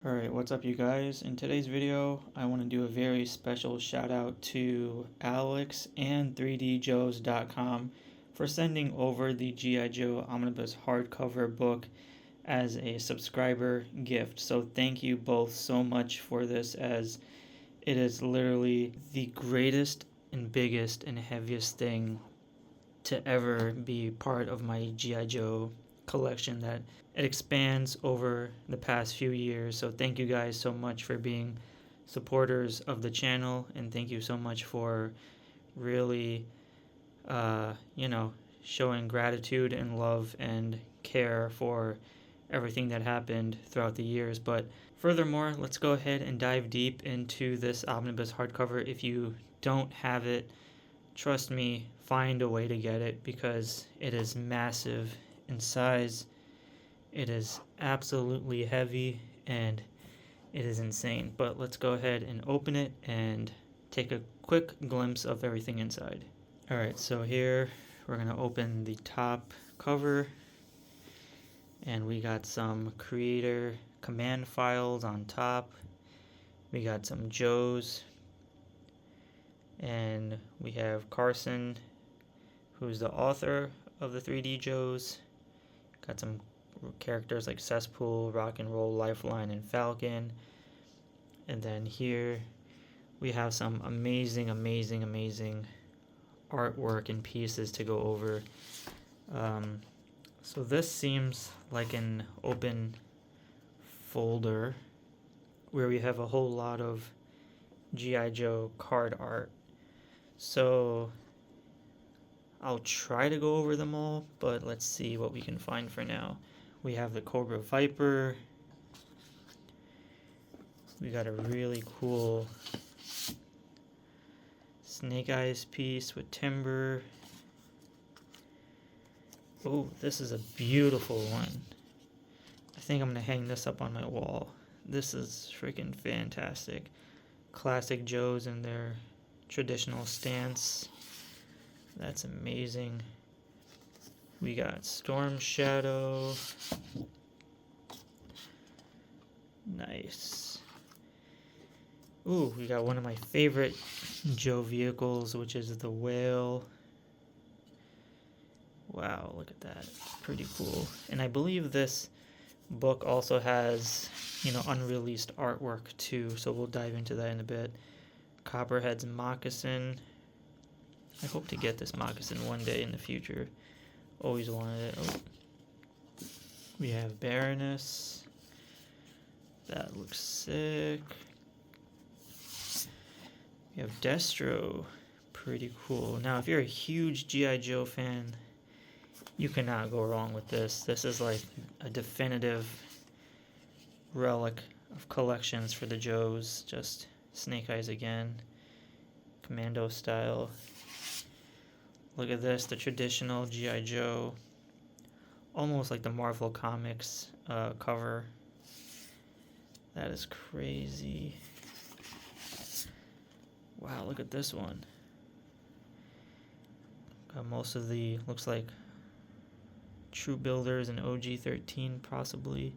Alright, what's up you guys? In today's video, I want to do a very special shout out to Alex and 3DJOES.com for sending over the G.I. Joe Omnibus hardcover book as a subscriber gift. So thank you both so much for this, as it is literally the greatest and biggest and heaviest thing to ever be part of my G.I. Joe collection that it expands over the past few years. So thank you guys so much for being supporters of the channel, and thank you so much for really showing gratitude and love and care for everything that happened throughout the years. But furthermore, let's go ahead and dive deep into this omnibus hardcover. If you don't have it, trust me, find a way to get it, because it is massive in size. It is absolutely heavy and it is insane. But let's go ahead and open it and take a quick glimpse of everything inside. Alright, so here we're going to open the top cover, and we got some creator command files on top. We got some Joes, and we have Carson, who's the author of the 3DJOES. Got some characters like Cesspool, Rock and Roll, Lifeline, and Falcon. And then here we have some amazing artwork and pieces to go over. So this seems like an open folder where we have a whole lot of G.I. Joe card art. So I'll try to go over them all, but let's see what we can find for now. We have the Cobra Viper. We got a really cool Snake Eyes piece with Timber. Oh, this is a beautiful one. I think I'm going to hang this up on my wall. This is freaking fantastic. Classic Joes in their traditional stance. That's amazing. We got Storm Shadow. Nice. Ooh, we got one of my favorite Joe vehicles, which is the Whale. Wow, look at that. Pretty cool. And I believe this book also has, unreleased artwork too, so we'll dive into that in a bit. Copperhead's Moccasin. I hope to get this moccasin one day in the future. Always wanted it. Oh. We have Baroness. That looks sick. We have Destro. Pretty cool. Now, if you're a huge G.I. Joe fan, you cannot go wrong with this. This is like a definitive relic of collections for the Joes. Just Snake Eyes again. Commando style. Look at this, the traditional G.I. Joe, almost like the Marvel Comics cover. That is crazy. Wow, look at this one. Got most of the, looks like True Builders and OG-13 possibly.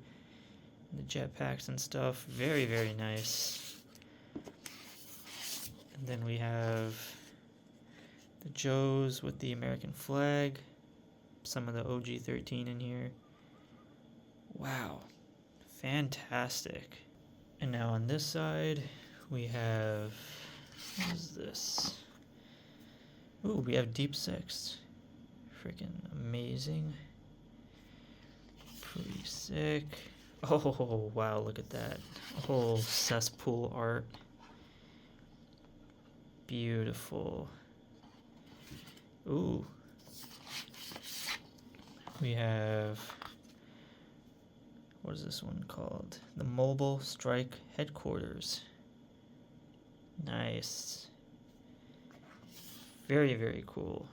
The jetpacks and stuff. Very, very nice. And then we have the Joes with the American flag. Some of the OG-13 in here. Wow. Fantastic. And now on this side, we have... what is this? Ooh, we have Deep Six. Freaking amazing. Pretty sick. Oh, wow, look at that. Whole Cesspool art. Beautiful. Ooh. We have... what is this one called? The Mobile Strike Headquarters. Nice. Very, very cool.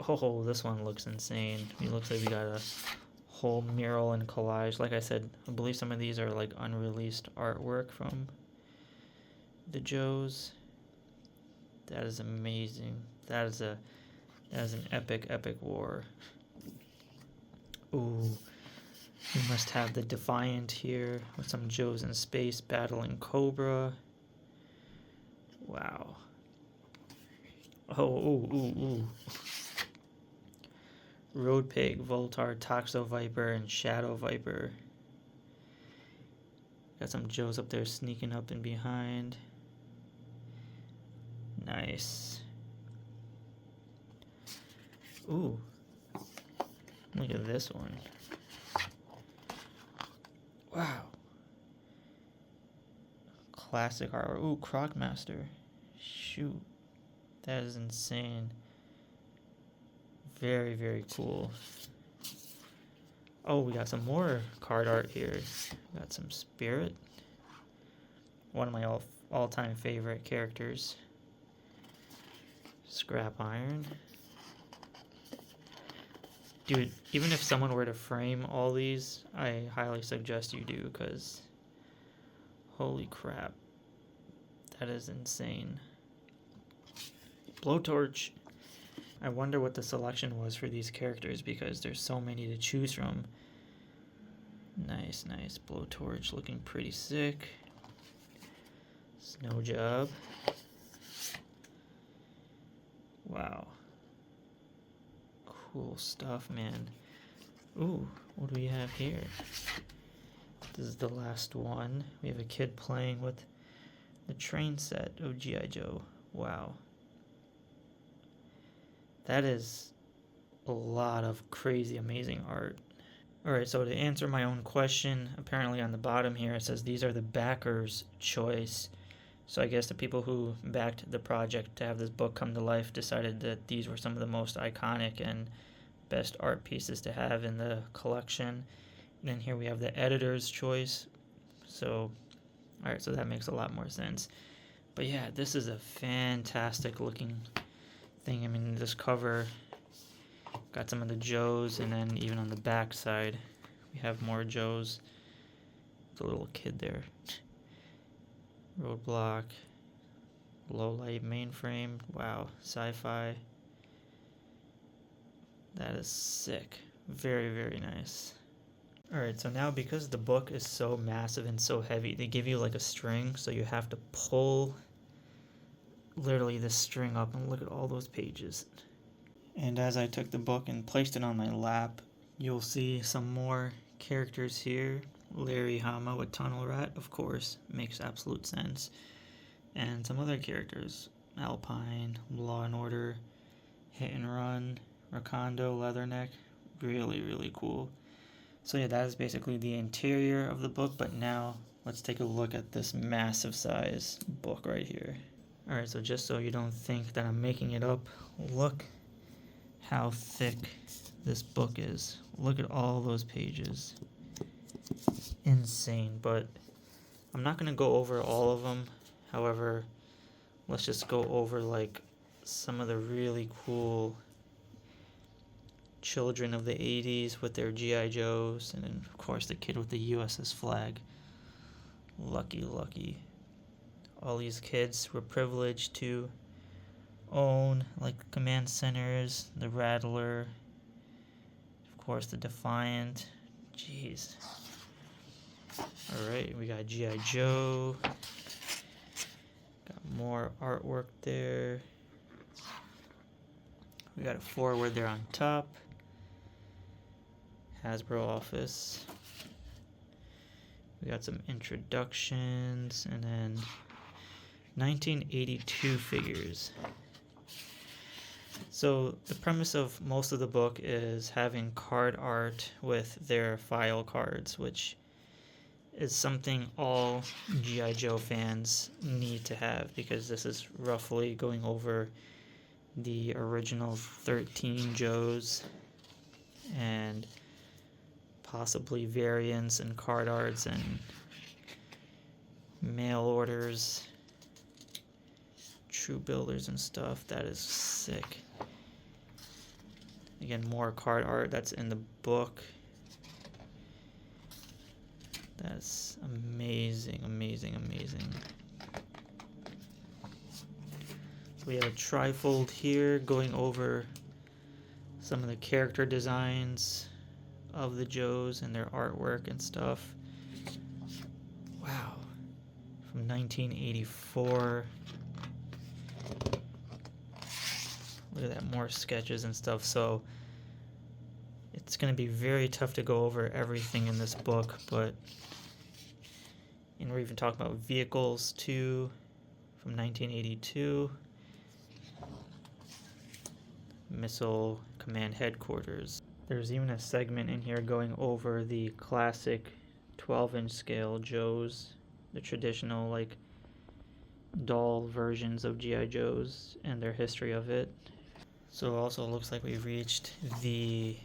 Oh, this one looks insane. It looks like we got a whole mural and collage. Like I said, I believe some of these are like unreleased artwork from the Joes. That is amazing. That is an epic war. Ooh. We must have the Defiant here with some Joes in space battling Cobra. Wow. Oh, ooh, ooh, ooh. Road Pig, Voltar, Toxo Viper, and Shadow Viper. Got some Joes up there sneaking up and behind. Nice. Ooh. Look at this one. Wow. Classic artwork. Ooh, Crocmaster. Shoot. That is insane. Very, very cool. Oh, we got some more card art here. We got some Spirit. One of my all-time favorite characters. Scrap Iron. Dude, even if someone were to frame all these, I highly suggest you do, because holy crap. That is insane. Blowtorch. I wonder what the selection was for these characters, because there's so many to choose from. Nice, nice. Blowtorch looking pretty sick. Snow Job. Wow. Cool stuff, man. Ooh, what do we have here? This is the last one. We have a kid playing with the train set of G.I. Joe. Wow. That is a lot of crazy, amazing art. Alright, so to answer my own question, apparently on the bottom here it says these are the backers' choice. So I guess the people who backed the project to have this book come to life decided that these were some of the most iconic and best art pieces to have in the collection. And then here we have the editor's choice. So, alright, so that makes a lot more sense. But yeah, this is a fantastic looking thing. I mean, this cover got some of the Joes, and then even on the back side we have more Joes. There's a little kid there. Roadblock, low light mainframe. Wow, sci-fi. That is sick. Very, very nice. Alright, so now because the book is so massive and so heavy, they give you like a string, so you have to pull literally this string up, and look at all those pages. And as I took the book and placed it on my lap, you'll see some more characters here. Larry Hama with Tunnel Rat, of course, makes absolute sense. And some other characters. Alpine, Law and Order, Hit and Run, Rakondo, Leatherneck. Really, really cool. So yeah, that is basically the interior of the book, but now let's take a look at this massive size book right here. Alright, so just so you don't think that I'm making it up, look how thick this book is. Look at all those pages. Insane. But I'm not going to go over all of them. However, let's just go over like some of the really cool children of the 80s with their G.I. Joes, and then of course the kid with the USS flag. Lucky, lucky. All these kids were privileged to own like command centers, the Rattler, of course the Defiant. Jeez. Alright, we got G.I. Joe. Got more artwork there. We got a forward there on top. Hasbro office. We got some introductions, and then 1982 figures. So the premise of most of the book is having card art with their file cards, which is something all G.I. Joe fans need to have, because this is roughly going over the original 13 Joes and possibly variants and card arts and mail orders, true builders and stuff. That is sick. Again, more card art that's in the book. That's amazing, amazing, amazing. So we have a trifold here going over some of the character designs of the Joes and their artwork and stuff. Wow. From 1984. Look at that, more sketches and stuff. So it's going to be very tough to go over everything in this book, but and we're even talking about vehicles too, from 1982. Missile Command Headquarters. There's even a segment in here going over the classic 12-inch scale Joes, the traditional like doll versions of G.I. Joes and their history of it. So it also looks like we've reached the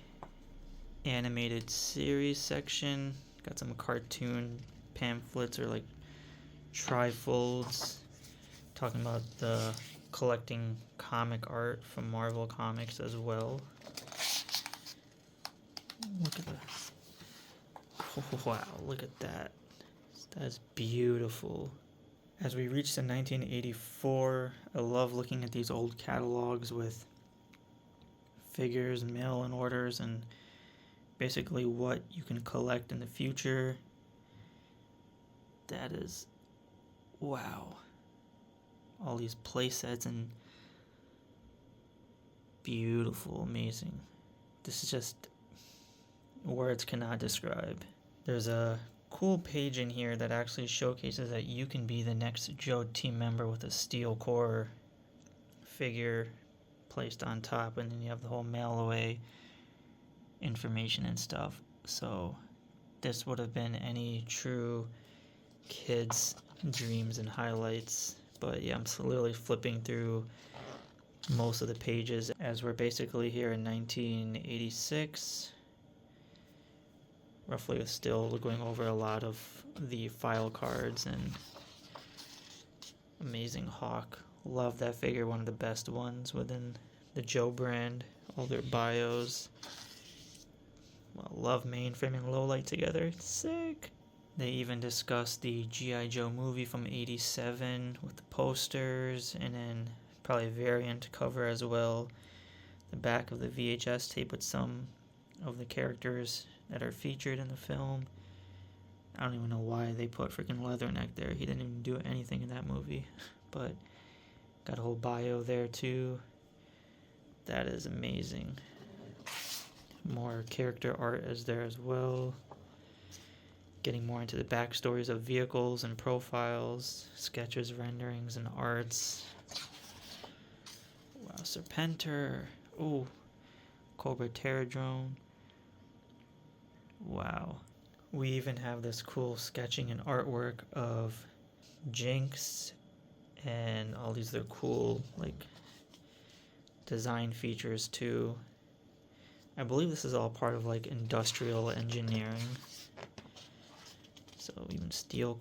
animated series section. Got some cartoon pamphlets or like trifolds talking about the collecting comic art from Marvel Comics as well. Look at that. Oh, wow, look at that. That's beautiful. As we reach to 1984, I love looking at these old catalogs with figures, mail and orders, and basically what you can collect in the future. That is, wow. All these play sets and beautiful, amazing. This is just words cannot describe. There's a cool page in here that actually showcases that you can be the next Joe team member with a steel core figure placed on top, and then you have the whole mail away information and stuff. So this would have been any true kid's dreams and highlights. But yeah, I'm literally flipping through most of the pages as we're basically here in 1986. Roughly still going over a lot of the file cards and amazing Hawk. Love that figure, one of the best ones within the Joe brand. All their bios. Well, love mainframe and lowlight together. Sick. They even discussed the G.I. Joe movie from 87 with the posters, and then probably a variant cover as well. The back of the VHS tape with some of the characters that are featured in the film. I don't even know why they put freaking Leatherneck there. He didn't even do anything in that movie. But got a whole bio there too. That is amazing. More character art is there as well. Getting more into the backstories of vehicles and profiles, sketches, renderings, and arts. Wow, Serpentor. Ooh, Cobra Terradrone. Wow. We even have this cool sketching and artwork of Jinx and all these other cool like design features too. I believe this is all part of like industrial engineering. So even Steel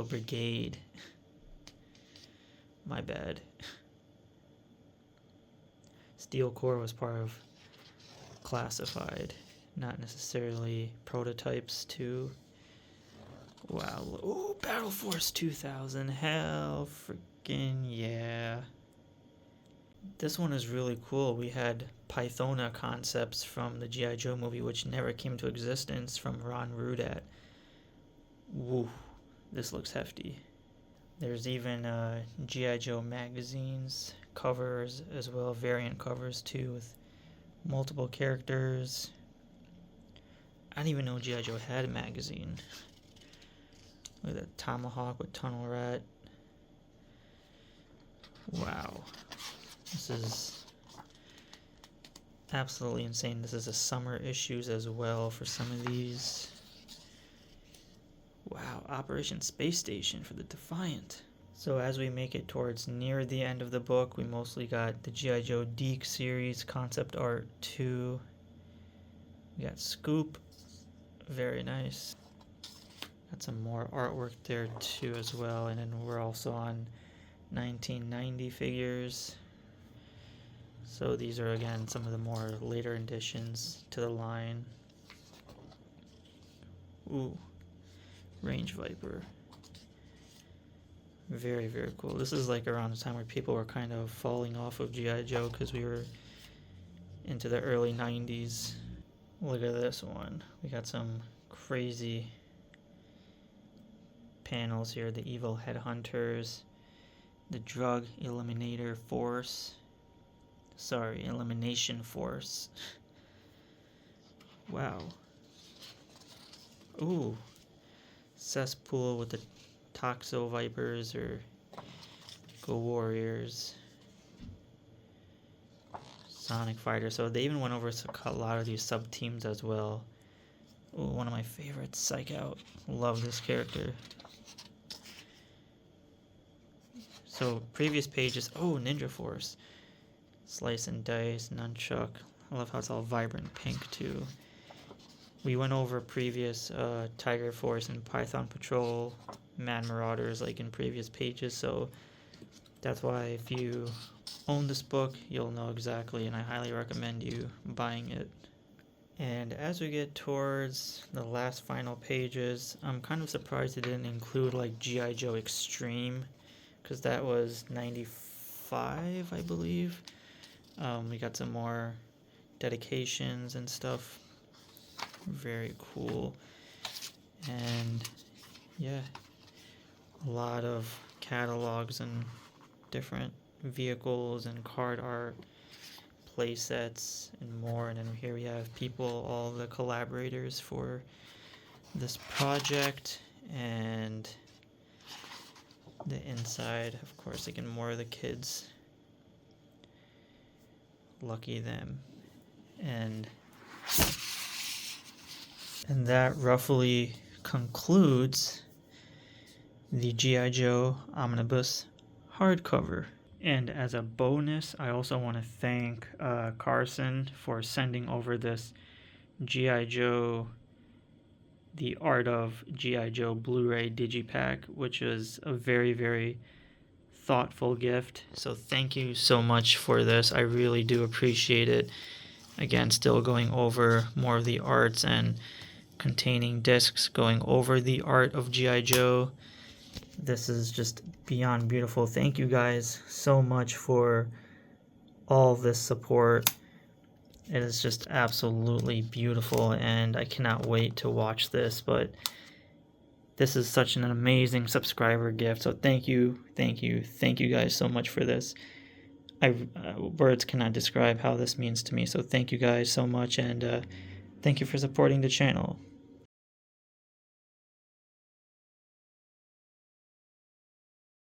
Brigade. My bad. Steel Corps was part of classified, not necessarily prototypes too. Wow. Ooh, Battle Force 2000. Hell freaking yeah. This one is really cool. We had Pythona concepts from the G.I. Joe movie, which never came to existence, from Ron Rudat. Woo, this looks hefty. There's even G.I. Joe magazines, covers as well, variant covers too, with multiple characters. I didn't even know G.I. Joe had a magazine. Look at that Tomahawk with Tunnel Rat. Wow. This is absolutely insane. This is a summer issues as well for some of these. Wow, Operation Space Station for the Defiant. So as we make it towards near the end of the book, we mostly got the G.I. Joe Deke series, concept art 2. We got Scoop, very nice. Got some more artwork there too as well, and then we're also on 1990 figures. So these are again some of the more later additions to the line. Ooh, Range Viper. Very, very cool. This is like around the time where people were kind of falling off of G.I. Joe because we were into the early 90s. Look at this one. We got some crazy panels here. The evil headhunters, the drug eliminator force. Sorry, elimination force. Wow. Ooh. Cesspool with the Toxo Vipers or Go Warriors. Sonic Fighter. So they even went over a lot of these sub teams as well. Ooh, one of my favorites, Psych Out. Love this character. So previous pages. Oh, Ninja Force. Slice and Dice, Nunchuck. I love how it's all vibrant pink too. We went over previous Tiger Force and Python Patrol, Mad Marauders like in previous pages, so that's why if you own this book, you'll know exactly, and I highly recommend you buying it. And as we get towards the last final pages, I'm kind of surprised it didn't include like G.I. Joe Extreme, because that was 95, I believe. We got some more dedications and stuff. Very cool. And yeah, a lot of catalogs and different vehicles and card art, play sets, and more. And then here we have people, all the collaborators for this project, and the inside, of course, again, more of the kids. Lucky them. And that roughly concludes the G.I. Joe Omnibus hardcover. And as a bonus, I also want to thank Carson for sending over this G.I. Joe, the Art of G.I. Joe Blu-ray Digipack, which is a very, very thoughtful gift. So thank you so much for this. I really do appreciate it. Again, still going over more of the arts and containing discs going over the art of G.I. Joe. This is just beyond beautiful. Thank you guys so much for all this support. It is just absolutely beautiful, and I cannot wait to watch this. But this is such an amazing subscriber gift, so thank you guys so much for this. Words cannot describe how this means to me, so thank you guys so much, and thank you for supporting the channel.